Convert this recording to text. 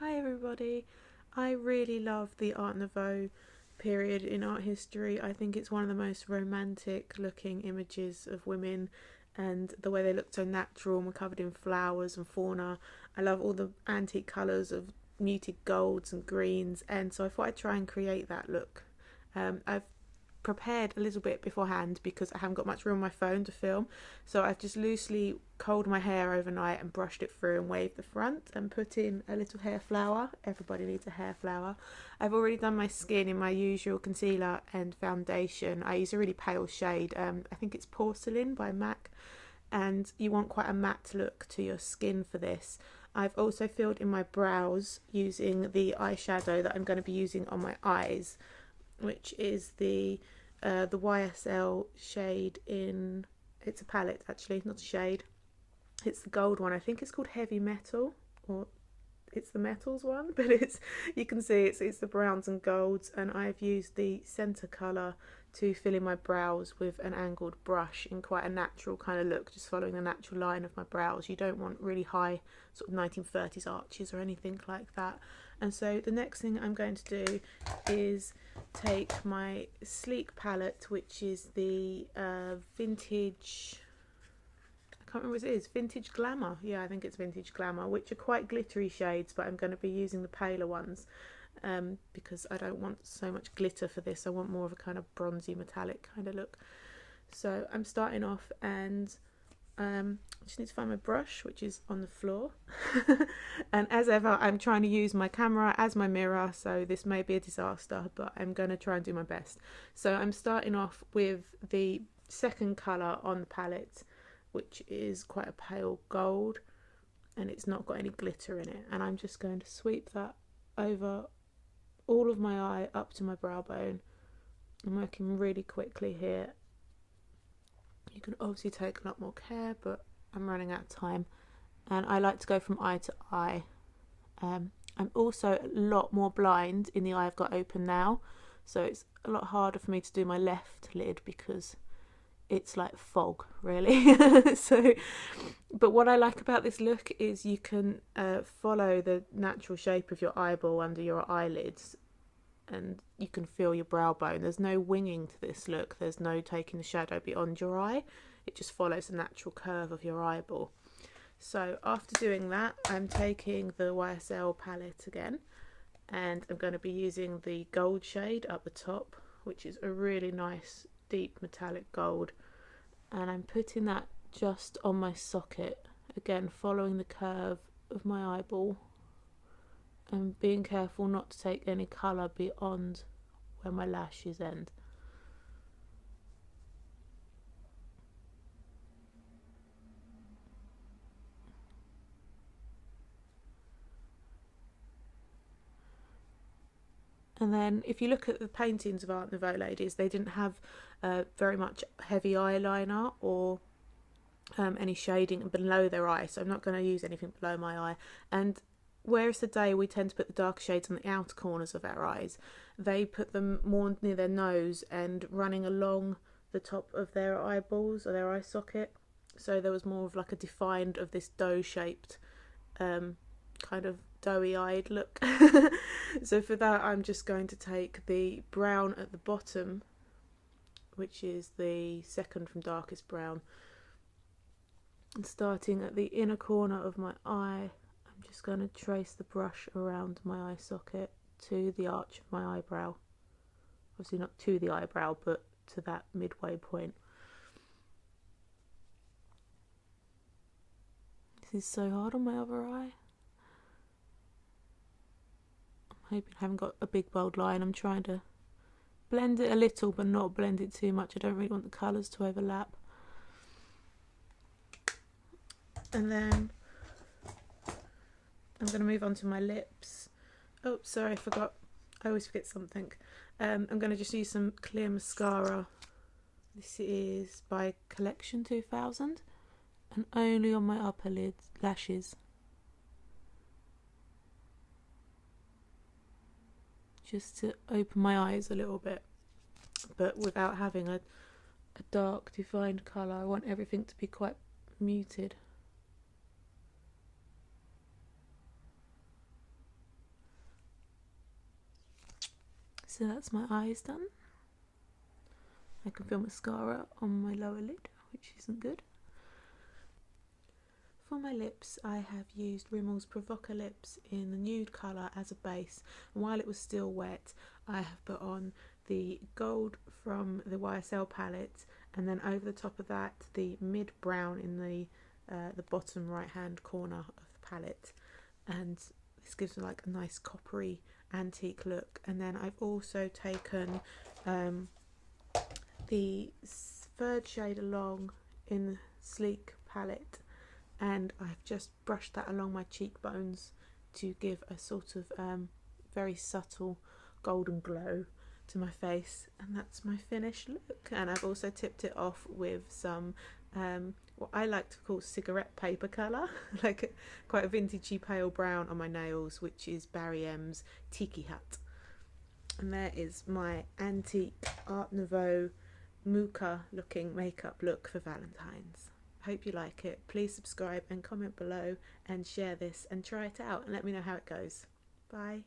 Hi everybody. I really love the Art Nouveau period in art history. I think it's one of the most romantic looking images of women and the way they look so natural and were covered in flowers and fauna. I love all the antique colours of muted golds and greens, and so I thought I'd try and create that look. I've prepared a little bit beforehand because I haven't got much room on my phone to film, so I've just loosely curled my hair overnight and brushed it through and waved the front and put in a little hair flower. Everybody needs a hair flower. I've already done my skin in my usual concealer and foundation. I use a really pale shade. I think it's Porcelain by MAC, and you want quite a matte look to your skin for this. I've also filled in my brows using the eyeshadow that I'm going to be using on my eyes, which is the YSL shade in, it's a palette actually, not a shade. It's the gold one. I think it's called Heavy Metal, or it's the metals one, but it's, you can see it's the browns and golds, and I've used the center color to fill in my brows with an angled brush in quite a natural kind of look, just following the natural line of my brows. You don't want really high sort of 1930s arches or anything like that. And so the next thing I'm going to do is take my sleek palette, which is the vintage, I can't remember what it is, Vintage Glamour. Yeah, I think it's Vintage Glamour, which are quite glittery shades, but I'm going to be using the paler ones because I don't want so much glitter for this. I want more of a kind of bronzy metallic kind of look. So I'm starting off, and I just need to find my brush, which is on the floor. And as ever, I'm trying to use my camera as my mirror, so this may be a disaster, but I'm going to try and do my best. So I'm starting off with the second colour on the palette, which is quite a pale gold, and it's not got any glitter in it. And I'm just going to sweep that over all of my eye up to my brow bone. I'm working really quickly here. You can obviously take a lot more care, but I'm running out of time, and I like to go from eye to eye. I'm also a lot more blind in the eye I've got open now, so it's a lot harder for me to do my left lid because it's like fog, really. So, but what I like about this look is you can follow the natural shape of your eyeball under your eyelids, and you can feel your brow bone. There's no winging to this look. There's no taking the shadow beyond your eye. It just follows the natural curve of your eyeball. So after doing that, I'm taking the YSL palette again, and I'm going to be using the gold shade up the top, which is a really nice deep metallic gold, and I'm putting that just on my socket, again following the curve of my eyeball and being careful not to take any colour beyond where my lashes end. And then if you look at the paintings of Art Nouveau ladies, they didn't have very much heavy eyeliner or any shading below their eye, so I'm not going to use anything below my eye. And whereas today we tend to put the dark shades on the outer corners of our eyes, they put them more near their nose and running along the top of their eyeballs or their eye socket, so there was more of like a defined of this dough shaped kind of doughy eyed look. So for that I'm just going to take the brown at the bottom, which is the second from darkest brown, and starting at the inner corner of my eye, I'm just going to trace the brush around my eye socket to the arch of my eyebrow. Obviously not to the eyebrow, but to that midway point. This is so hard on my other eye. I'm hoping I haven't got a big bold line. I'm trying to blend it a little, but not blend it too much. I don't really want the colours to overlap. And then I'm going to move on to my lips. Oh, sorry, I forgot. I always forget something. I'm going to just use some clear mascara. This is by Collection 2000, and only on my upper lashes. Just to open my eyes a little bit, but without having a dark defined colour. I want everything to be quite muted. So that's my eyes done. I can feel mascara on my lower lid, which isn't good. For my lips, I have used Rimmel's Povocalips in the nude colour as a base, and while it was still wet, I have put on the gold from the YSL palette, and then over the top of that, the mid brown in the bottom right hand corner of the palette, and this gives me like a nice coppery antique look. And then I've also taken the third shade along in the Sleek palette, and I've just brushed that along my cheekbones to give a sort of very subtle golden glow to my face, and that's my finished look. And I've also tipped it off with some what I like to call cigarette paper colour, like quite a vintagey pale brown on my nails, which is Barry M's Tiki Hut. And there is my antique Art Nouveau mocha looking makeup look for Valentine's. Hope you like it. Please subscribe and comment below and share this and try it out and let me know how it goes. Bye.